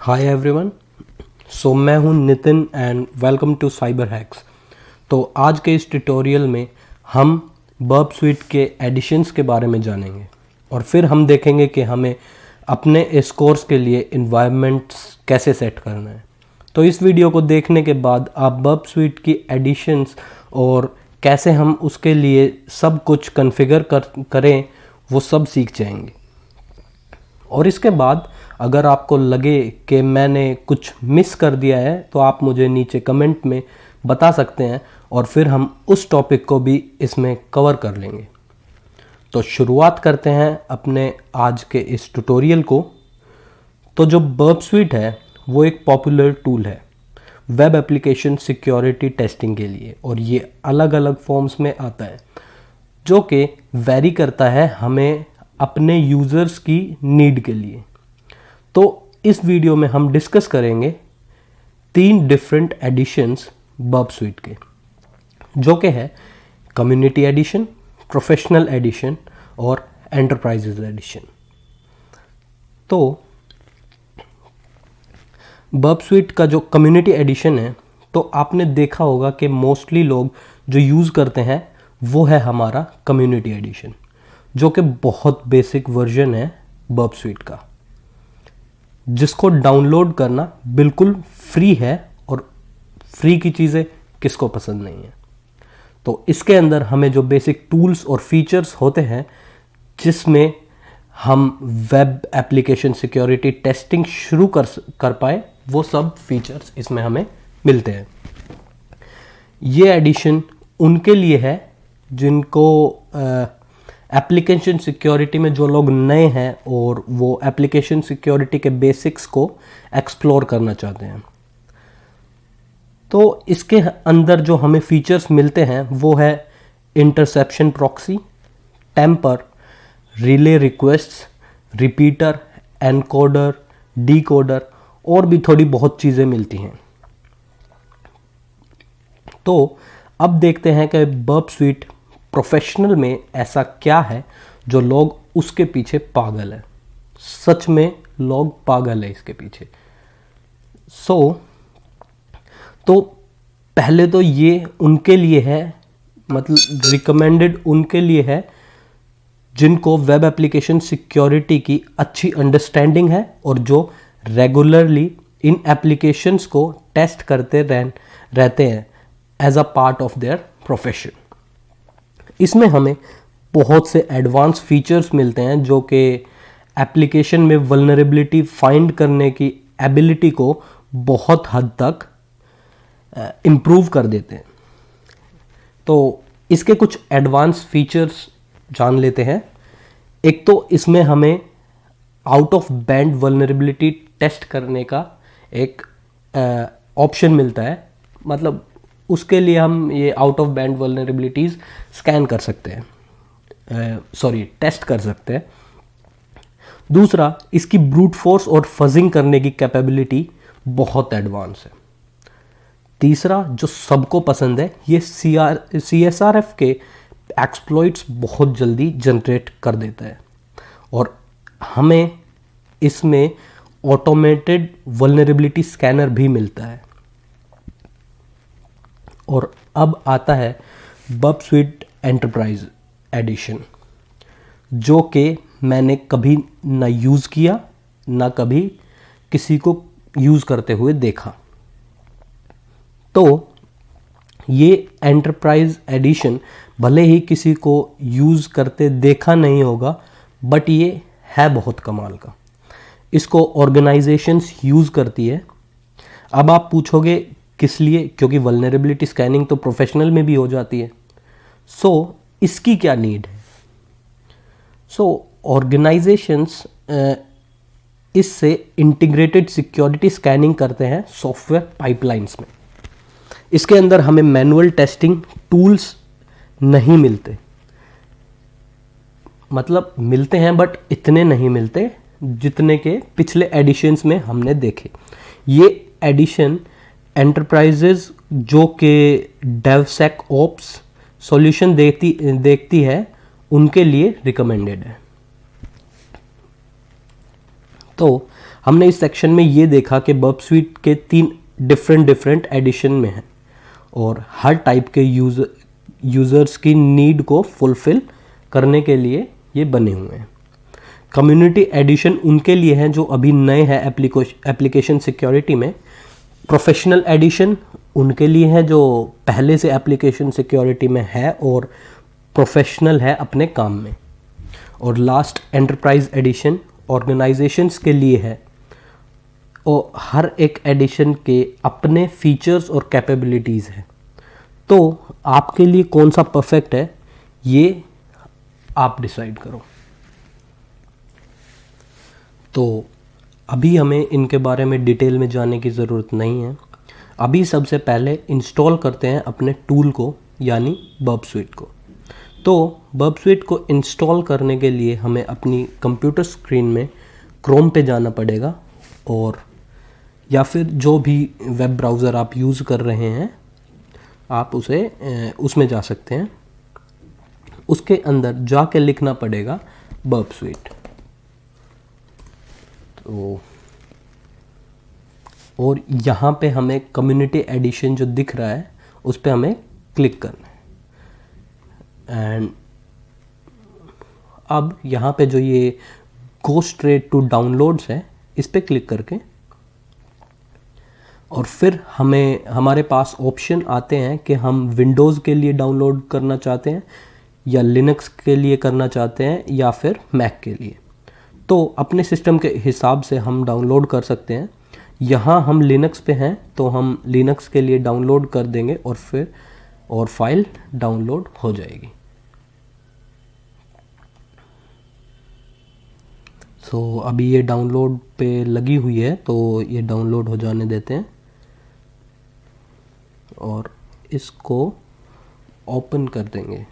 हाय everyone. मैं हूं Nitin and welcome to cyber hacks. तो आज के इस ट्यूटोरियल में हम बर्ब स्वीट के एडिशंस के बारे में जानेंगे और फिर हम देखेंगे कि हमें अपने इस कोर्स के लिए इन्वायरमेंट्स कैसे सेट करना है। तो इस वीडियो को देखने के बाद आप बर्ब स्वीट की एडिशंस और कैसे हम उसके लिए सब कुछ कॉन्फ़िगर करें वो सब सीख जाएंगे। और इसके बाद अगर आपको लगे कि मैंने कुछ मिस कर दिया है तो आप मुझे नीचे कमेंट में बता सकते हैं और फिर हम उस टॉपिक को भी इसमें कवर कर लेंगे। तो शुरुआत करते हैं अपने आज के इस ट्यूटोरियल को। तो जो बर्ब स्वीट है वो एक पॉपुलर टूल है वेब एप्लीकेशन सिक्योरिटी टेस्टिंग के लिए, और ये अलग अलग फॉर्म्स में आता है जो कि वैरी करता है हमें अपने यूज़र्स की नीड के लिए। तो इस वीडियो में हम डिस्कस करेंगे 3 डिफरेंट एडिशंस बर्ब स्वीट के, जो कि है कम्युनिटी एडिशन, प्रोफेशनल एडिशन और एंटरप्राइजेज एडिशन। तो बर्ब स्वीट का जो कम्युनिटी एडिशन है, तो आपने देखा होगा कि मोस्टली लोग जो यूज़ करते हैं वो है हमारा कम्युनिटी एडिशन, जो कि बहुत बेसिक वर्जन है बर्ब स्वीट का, जिसको डाउनलोड करना बिल्कुल फ्री है। और फ्री की चीज़ें किसको पसंद नहीं है। तो इसके अंदर हमें जो बेसिक टूल्स और फीचर्स होते हैं जिसमें हम वेब एप्लीकेशन सिक्योरिटी टेस्टिंग शुरू कर पाए, वो सब फीचर्स इसमें हमें मिलते हैं। ये एडिशन उनके लिए है जिनको एप्लीकेशन सिक्योरिटी में जो लोग नए हैं और वो एप्लीकेशन सिक्योरिटी के बेसिक्स को एक्सप्लोर करना चाहते हैं। तो इसके अंदर जो हमें फीचर्स मिलते हैं वो है interception proxy, tamper, relay requests, repeater, encoder, decoder और भी थोड़ी बहुत चीज़ें मिलती हैं। तो अब देखते हैं कि बर्ब स्वीट प्रोफेशनल में ऐसा क्या है जो लोग उसके पीछे पागल है। सच में लोग पागल है इसके पीछे। तो पहले तो ये उनके लिए है, मतलब रिकमेंडेड उनके लिए है जिनको वेब एप्लीकेशन सिक्योरिटी की अच्छी अंडरस्टैंडिंग है और जो रेगुलरली इन एप्लीकेशंस को टेस्ट करते रहते हैं as a part of their profession. इसमें हमें बहुत से एडवांस फीचर्स मिलते हैं जो कि एप्लीकेशन में वल्नरेबिलिटी फाइंड करने की एबिलिटी को बहुत हद तक इम्प्रूव कर देते हैं। तो इसके कुछ एडवांस फीचर्स जान लेते हैं। एक तो इसमें हमें out of band vulnerability test करने का एक ऑप्शन मिलता है, मतलब उसके लिए हम ये out of band vulnerabilities scan कर सकते हैं, टेस्ट कर सकते हैं। दूसरा, इसकी ब्रूट फोर्स और फजिंग करने की कैपेबिलिटी बहुत एडवांस है। तीसरा, जो सबको पसंद है, ये CSRF के एक्सप्लॉइट्स बहुत जल्दी जनरेट कर देता है और हमें इसमें ऑटोमेटेड वल्नरेबिलिटी स्कैनर भी मिलता है। और अब आता है बर्ब स्वीट एंटरप्राइज एडिशन, जो कि मैंने कभी ना यूज़ किया ना कभी किसी को यूज़ करते हुए देखा। तो ये एंटरप्राइज एडिशन भले ही किसी को यूज़ करते देखा नहीं होगा, बट ये है बहुत कमाल का। इसको ऑर्गेनाइजेशंस यूज़ करती है। अब आप पूछोगे किस लिए, क्योंकि वल्नरेबिलिटी स्कैनिंग तो प्रोफेशनल में भी हो जाती है। इसकी क्या नीड है? ऑर्गेनाइजेशंस इससे इंटीग्रेटेड सिक्योरिटी स्कैनिंग करते हैं सॉफ्टवेयर पाइपलाइंस में। इसके अंदर हमें मैनुअल टेस्टिंग टूल्स नहीं मिलते, मतलब मिलते हैं बट इतने नहीं मिलते जितने के पिछले एडिशंस में हमने देखे। ये एडिशन एंटरप्राइजेज जो कि डेवसेक ओप्स सॉल्यूशन देखती है उनके लिए रिकमेंडेड है। तो हमने इस सेक्शन में ये देखा कि बर्ब स्वीट के 3 डिफरेंट एडिशन में हैं और हर टाइप के यूज़र्स की नीड को फुलफ़िल करने के लिए ये बने हुए हैं। कम्युनिटी एडिशन उनके लिए हैं जो अभी नए हैं एप्लीकेशन सिक्योरिटी में। प्रोफेशनल एडिशन उनके लिए है जो पहले से एप्लीकेशन सिक्योरिटी में है और प्रोफेशनल है अपने काम में। और लास्ट एंटरप्राइज एडिशन ऑर्गेनाइजेशंस के लिए है और हर एक एडिशन के अपने फीचर्स और कैपेबिलिटीज़ हैं। तो आपके लिए कौन सा परफेक्ट है ये आप डिसाइड करो। तो अभी हमें इनके बारे में डिटेल में जाने की ज़रूरत नहीं है। अभी सबसे पहले इंस्टॉल करते हैं अपने टूल को यानी बर्ब स्वीट को। तो बर्ब स्वीट को इंस्टॉल करने के लिए हमें अपनी कंप्यूटर स्क्रीन में क्रोम पे जाना पड़ेगा और या फिर जो भी वेब ब्राउज़र आप यूज़ कर रहे हैं आप उसमें जा सकते हैं। उसके अंदर जाके लिखना पड़ेगा बर्ब स्वीट। तो और यहाँ पे हमें कम्युनिटी एडिशन जो दिख रहा है उस पर हमें क्लिक करना है। एंड अब यहाँ पे जो ये गो स्ट्रेट टू डाउनलोड्स है इस पर क्लिक करके और फिर हमारे पास ऑप्शन आते हैं कि हम विंडोज़ के लिए डाउनलोड करना चाहते हैं या लिनक्स के लिए करना चाहते हैं या फिर मैक के लिए। तो अपने सिस्टम के हिसाब से हम डाउनलोड कर सकते हैं। यहाँ हम लिनक्स पे हैं तो हम लिनक्स के लिए डाउनलोड कर देंगे और फाइल डाउनलोड हो जाएगी। सो अभी ये डाउनलोड पे लगी हुई है तो ये डाउनलोड हो जाने देते हैं और इसको ओपन कर देंगे।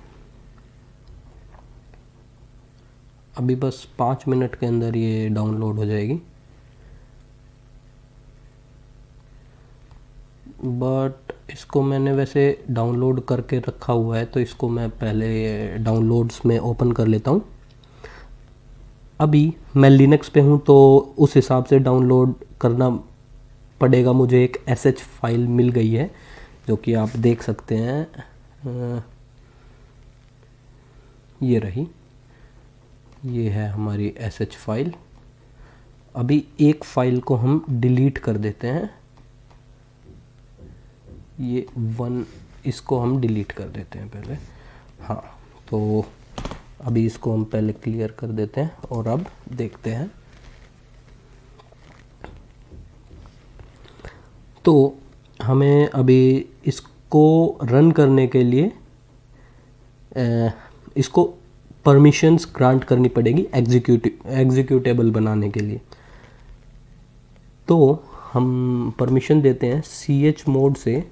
अभी बस 5 मिनट के अंदर ये डाउनलोड हो जाएगी। बट इसको मैंने वैसे डाउनलोड करके रखा हुआ है तो इसको मैं पहले डाउनलोड्स में ओपन कर लेता हूँ। अभी मैं लिनक्स पे हूँ तो उस हिसाब से डाउनलोड करना पड़ेगा। मुझे एक sh फाइल मिल गई है जो कि आप देख सकते हैं। ये रही, ये है हमारी sh फाइल। अभी एक फ़ाइल को हम डिलीट कर देते हैं। ये 1 इसको हम डिलीट कर देते हैं पहले। हाँ, तो अभी इसको हम पहले क्लियर कर देते हैं और अब देखते हैं। तो हमें अभी इसको रन करने के लिए इसको परमिशंस ग्रांट करनी पड़ेगी एग्जीक्यूटेबल बनाने के लिए। तो हम परमिशन देते हैं chmod से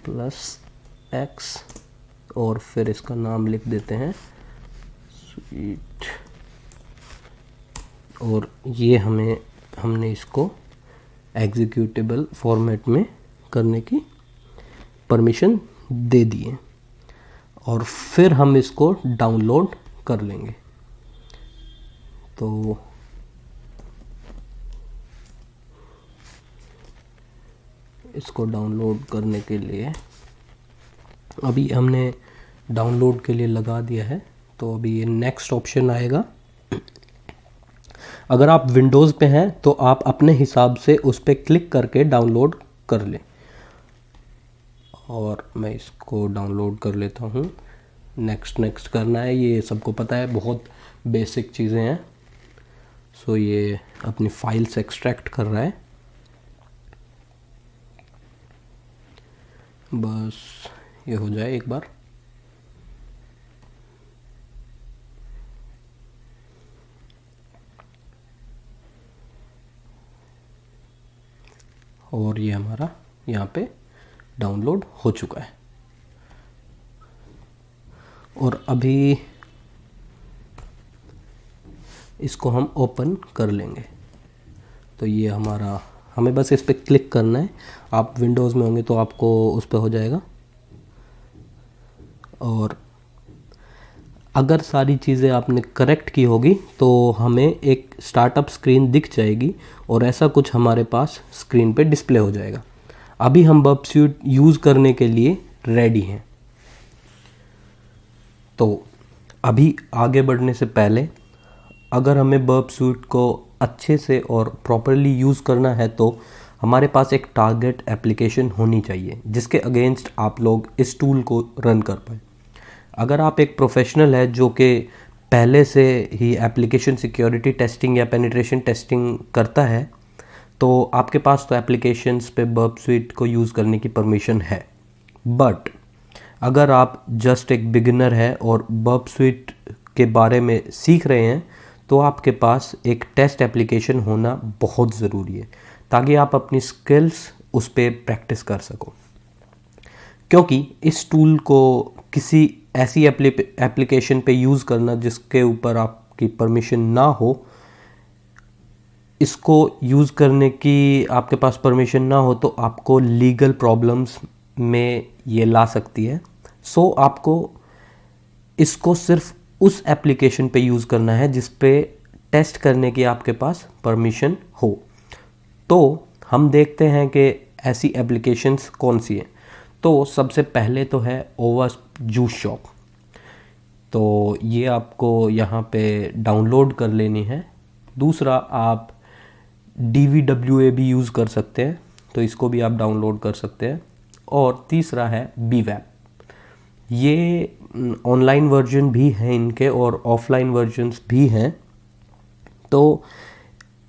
+x और फिर इसका नाम लिख देते हैं स्वीट। और ये हमने इसको एग्जीक्यूटेबल फॉर्मेट में करने की परमिशन दे दिए और फिर हम इसको डाउनलोड कर लेंगे। तो इसको डाउनलोड करने के लिए अभी हमने डाउनलोड के लिए लगा दिया है। तो अभी ये नेक्स्ट ऑप्शन आएगा। अगर आप विंडोज़ पे हैं तो आप अपने हिसाब से उस पर क्लिक करके डाउनलोड कर लें। और मैं इसको डाउनलोड कर लेता हूँ। नेक्स्ट करना है, ये सबको पता है, बहुत बेसिक चीज़ें हैं। सो ये अपनी फाइल से एक्सट्रैक्ट कर रहा है। बस ये हो जाए एक बार। और ये हमारा यहाँ पे डाउनलोड हो चुका है। और अभी इसको हम ओपन कर लेंगे। तो ये हमें बस इस पर क्लिक करना है। आप विंडोज़ में होंगे तो आपको उस पर हो जाएगा। और अगर सारी चीज़ें आपने करेक्ट की होगी तो हमें एक स्टार्टअप स्क्रीन दिख जाएगी और ऐसा कुछ हमारे पास स्क्रीन पे डिस्प्ले हो जाएगा। अभी हम बर्ब स्वीट यूज़ करने के लिए रेडी हैं। तो अभी आगे बढ़ने से पहले अगर हमें बर्ब स्वीट को अच्छे से और प्रॉपरली यूज़ करना है तो हमारे पास एक टारगेट एप्लीकेशन होनी चाहिए जिसके अगेंस्ट आप लोग इस टूल को रन कर पाए। अगर आप एक प्रोफेशनल है जो कि पहले से ही एप्लीकेशन सिक्योरिटी टेस्टिंग या पेनिट्रेशन टेस्टिंग करता है तो आपके पास तो एप्लीकेशंस पे बर्ब स्वीट को यूज़ करने की परमिशन है। बट अगर आप जस्ट एक बिगिनर है और बर्ब स्वीट के बारे में सीख रहे हैं तो आपके पास एक टेस्ट एप्लीकेशन होना बहुत ज़रूरी है ताकि आप अपनी स्किल्स उस पर प्रैक्टिस कर सको। क्योंकि इस टूल को किसी ऐसी एप्लीकेशन पे यूज़ करना जिसके ऊपर आपकी परमिशन ना हो, इसको यूज़ करने की आपके पास परमिशन ना हो तो आपको लीगल प्रॉब्लम्स में ये ला सकती है। सो आपको इसको सिर्फ उस एप्लीकेशन पे यूज़ करना है जिस पे टेस्ट करने की आपके पास परमिशन हो। तो हम देखते हैं कि ऐसी एप्लीकेशंस कौन सी हैं। तो सबसे पहले तो है ओवास्प जूस शॉप। तो ये आपको यहाँ पे डाउनलोड कर लेनी है। दूसरा आप DVWA भी यूज़ कर सकते हैं, तो इसको भी आप डाउनलोड कर सकते हैं। और तीसरा है BWAP। ये ऑनलाइन वर्जन भी हैं इनके और ऑफलाइन वर्जन्स भी हैं। तो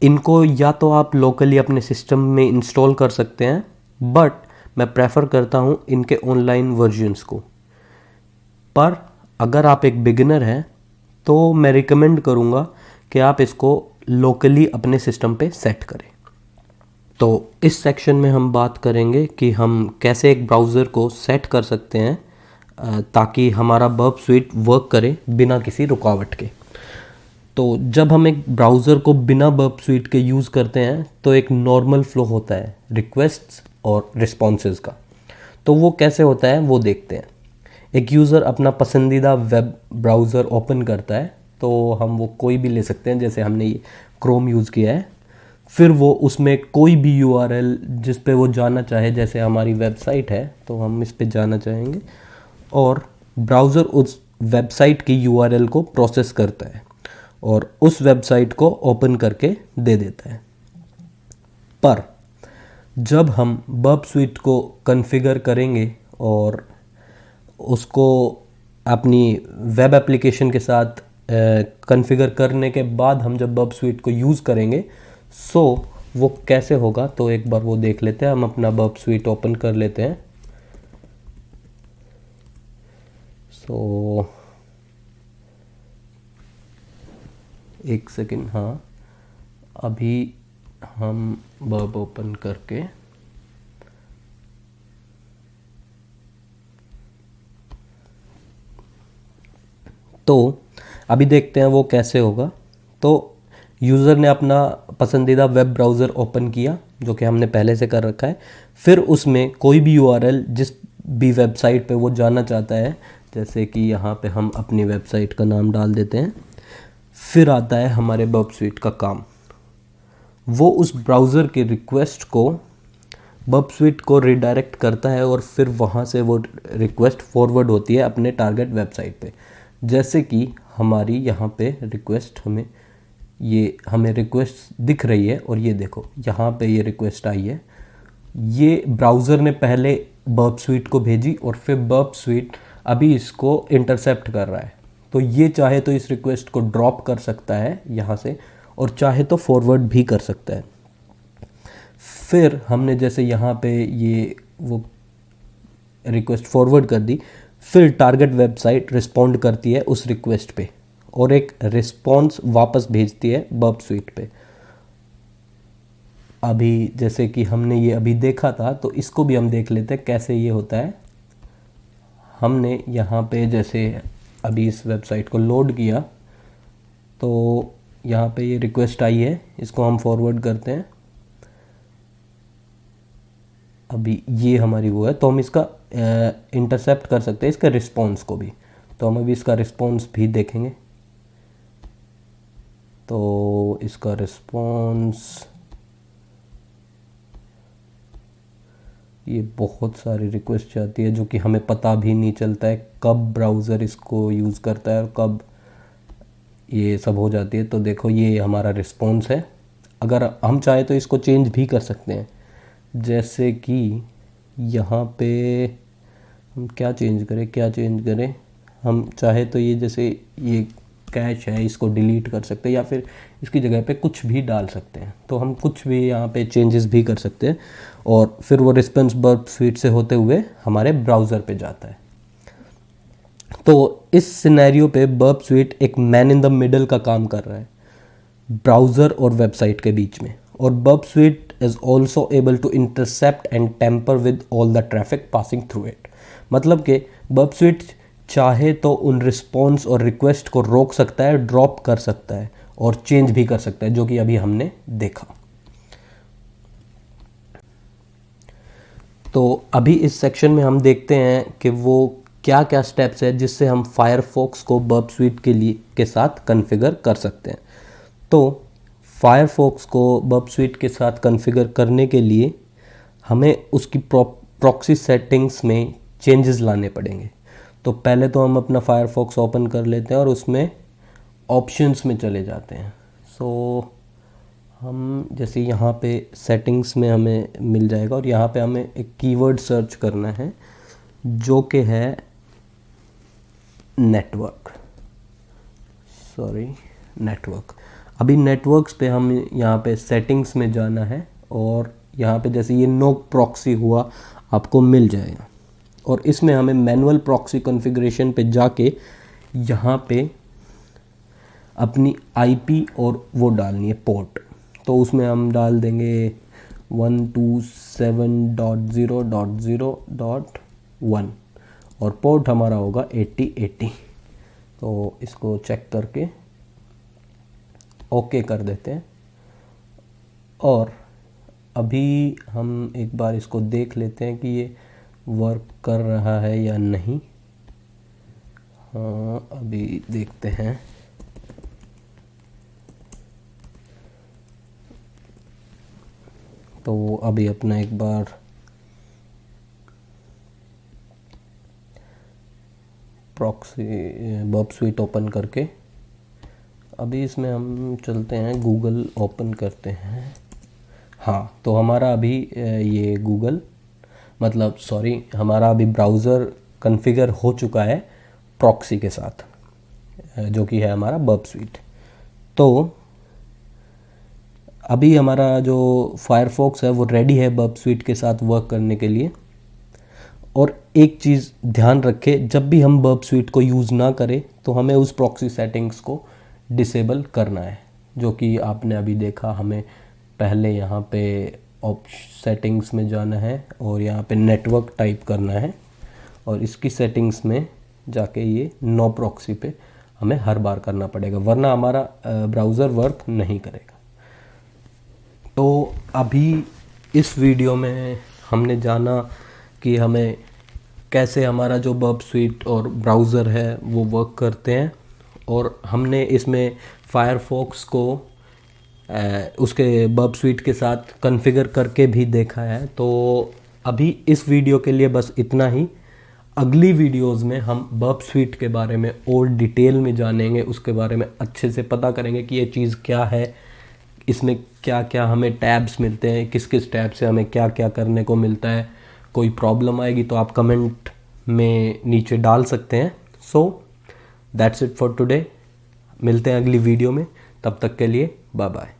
इनको या तो आप लोकली अपने सिस्टम में इंस्टॉल कर सकते हैं, बट मैं प्रेफर करता हूँ इनके ऑनलाइन वर्जन्स को। पर अगर आप एक बिगिनर हैं तो मैं रिकमेंड करूँगा कि आप इसको लोकली अपने सिस्टम पे सेट करें। तो इस सेक्शन में हम बात करेंगे कि हम कैसे एक ब्राउज़र को सेट कर सकते हैं ताकि हमारा बर्ब स्वीट वर्क करे बिना किसी रुकावट के। तो जब हम एक ब्राउज़र को बिना बर्ब स्वीट के यूज़ करते हैं तो एक नॉर्मल फ्लो होता है रिक्वेस्ट्स और रिस्पॉन्सेज का। तो वो कैसे होता है वो देखते हैं। एक यूज़र अपना पसंदीदा वेब ब्राउज़र ओपन करता है, तो हम वो कोई भी ले सकते हैं, जैसे हमने ये क्रोम यूज़ किया है। फिर वो उसमें कोई भी URL जिस पे वो जाना चाहे, जैसे हमारी वेबसाइट है तो हम इस पे जाना चाहेंगे और ब्राउज़र उस वेबसाइट की URL को प्रोसेस करता है और उस वेबसाइट को ओपन करके दे देता है। पर जब हम बर्ब स्वीट को कॉन्फ़िगर करेंगे और उसको अपनी वेब एप्लीकेशन के साथ कॉन्फ़िगर करने के बाद हम जब बर्ब स्वीट को यूज़ करेंगे सो वो कैसे होगा, तो एक बार वो देख लेते हैं। हम अपना बर्ब स्वीट ओपन कर लेते हैं। सो एक सेकेंड, हाँ अभी हम बर्ब ओपन करके तो अभी देखते हैं वो कैसे होगा। तो यूज़र ने अपना पसंदीदा वेब ब्राउज़र ओपन किया जो कि हमने पहले से कर रखा है। फिर उसमें कोई भी URL जिस भी वेबसाइट पे वो जाना चाहता है, जैसे कि यहाँ पे हम अपनी वेबसाइट का नाम डाल देते हैं। फिर आता है हमारे बर्ब स्वीट का काम। वो उस ब्राउज़र की रिक्वेस्ट को बर्ब स्वीट को रिडायरेक्ट करता है और फिर वहाँ से वो रिक्वेस्ट फॉरवर्ड होती है अपने टारगेट वेबसाइट पे। जैसे कि हमारी यहाँ पे रिक्वेस्ट हमें रिक्वेस्ट दिख रही है और ये देखो यहाँ पे ये रिक्वेस्ट आई है। ये ब्राउज़र ने पहले बर्ब स्वीट को भेजी और फिर बर्ब स्वीट अभी इसको इंटरसेप्ट कर रहा है। तो ये चाहे तो इस रिक्वेस्ट को ड्रॉप कर सकता है यहाँ से और चाहे तो फॉरवर्ड भी कर सकता है। फिर हमने जैसे यहाँ पे ये वो रिक्वेस्ट फॉरवर्ड कर दी, फिर टारगेट वेबसाइट रिस्पॉन्ड करती है उस रिक्वेस्ट पे और एक रिस्पॉन्स वापस भेजती है बर्ब स्वीट पे। अभी जैसे कि हमने ये अभी देखा था तो इसको भी हम देख लेते हैं कैसे ये होता है। हमने यहाँ पे जैसे अभी इस वेबसाइट को लोड किया तो यहाँ पे ये रिक्वेस्ट आई है, इसको हम फॉरवर्ड करते हैं। अभी ये हमारी वो है तो हम इसका इंटरसेप्ट कर सकते हैं इसके रिस्पॉन्स को भी। तो हम अभी इसका रिस्पॉन्स भी देखेंगे। तो इसका रिस्पॉन्स, ये बहुत सारी रिक्वेस्ट आती है जो कि हमें पता भी नहीं चलता है कब ब्राउज़र इसको यूज़ करता है और कब ये सब हो जाती है। तो देखो ये हमारा रिस्पॉन्स है। अगर हम चाहे तो इसको चेंज भी कर सकते हैं, जैसे कि यहाँ पे हम क्या चेंज करें, हम चाहे तो ये जैसे ये कैश है इसको डिलीट कर सकते हैं या फिर इसकी जगह पे कुछ भी डाल सकते हैं। तो हम कुछ भी यहाँ पे चेंजेस भी कर सकते हैं और फिर वो रिस्पॉन्स बर्ब स्वीट से होते हुए हमारे ब्राउज़र पे जाता है। तो इस सिनेरियो पे बर्ब स्वीट एक मैन इन द मिडल का काम कर रहा है ब्राउज़र और वेबसाइट के बीच में। और Burp Suite is also able to intercept and tamper with all the traffic passing through it. मतलब कि बर्ब स्वीट चाहे तो उन रिस्पॉन्स और रिक्वेस्ट को रोक सकता है, ड्रॉप कर सकता है और चेंज भी कर सकता है, जो कि अभी हमने देखा। तो अभी इस सेक्शन में हम देखते हैं कि वो क्या क्या स्टेप्स है जिससे हम फायरफॉक्स को बर्ब स्वीट के साथ कॉन्फ़िगर कर सकते हैं। तो फायरफॉक्स को बर्ब स्वीट के साथ कॉन्फ़िगर करने के लिए हमें उसकी प्रॉक्सी सेटिंग्स में चेंजेस लाने पड़ेंगे। तो पहले तो हम अपना फायरफॉक्स ओपन कर लेते हैं और उसमें ऑप्शंस में चले जाते हैं। सो हम जैसे यहाँ पे सेटिंग्स में हमें मिल जाएगा और यहाँ पे हमें एक कीवर्ड सर्च करना है जो कि है नेटवर्क। अभी नेटवर्क्स पे हम यहाँ पे सेटिंग्स में जाना है और यहाँ पे जैसे ये नो प्रॉक्सी हुआ आपको मिल जाएगा और इसमें हमें मैनुअल प्रॉक्सी कॉन्फ़िगरेशन पे जाके यहाँ पे अपनी आईपी और वो डालनी है पोर्ट। तो उसमें हम डाल देंगे 127.0.0.1 और पोर्ट हमारा होगा 8080। तो इसको चेक करके ओके कर देते हैं और अभी हम एक बार इसको देख लेते हैं कि ये वर्क कर रहा है या नहीं। हाँ, अभी देखते हैं। तो अभी अपना एक बार प्रॉक्सी बर्ब स्वीट ओपन करके अभी इसमें हम चलते हैं, गूगल ओपन करते हैं। हाँ, तो हमारा अभी ये हमारा अभी ब्राउज़र कॉन्फ़िगर हो चुका है प्रॉक्सी के साथ, जो कि है हमारा बर्ब स्वीट। तो अभी हमारा जो फायरफॉक्स है वो रेडी है बर्ब स्वीट के साथ वर्क करने के लिए। और एक चीज़ ध्यान रखें, जब भी हम बर्ब स्वीट को यूज़ ना करें तो हमें उस प्रॉक्सी सेटिंग्स को डिसेबल करना है, जो कि आपने अभी देखा। हमें पहले यहाँ पे सेटिंग्स में जाना है और यहाँ पे नेटवर्क टाइप करना है और इसकी सेटिंग्स में जाके ये नो प्रॉक्सी पे हमें हर बार करना पड़ेगा, वरना हमारा ब्राउज़र वर्क नहीं करेगा। तो अभी इस वीडियो में हमने जाना कि हमें कैसे हमारा जो बर्ब स्वीट और ब्राउज़र है वो वर्क करते हैं और हमने इसमें फायरफॉक्स को उसके बर्ब स्वीट के साथ कॉन्फ़िगर करके भी देखा है। तो अभी इस वीडियो के लिए बस इतना ही। अगली वीडियोस में हम बर्ब स्वीट के बारे में और डिटेल में जानेंगे, उसके बारे में अच्छे से पता करेंगे कि ये चीज़ क्या है, इसमें क्या क्या हमें टैब्स मिलते हैं, किस किस टैब से हमें क्या क्या करने को मिलता है। कोई प्रॉब्लम आएगी तो आप कमेंट में नीचे डाल सकते हैं। So that's it for today. मिलते हैं अगली वीडियो में, तब तक के लिए बाय बाय।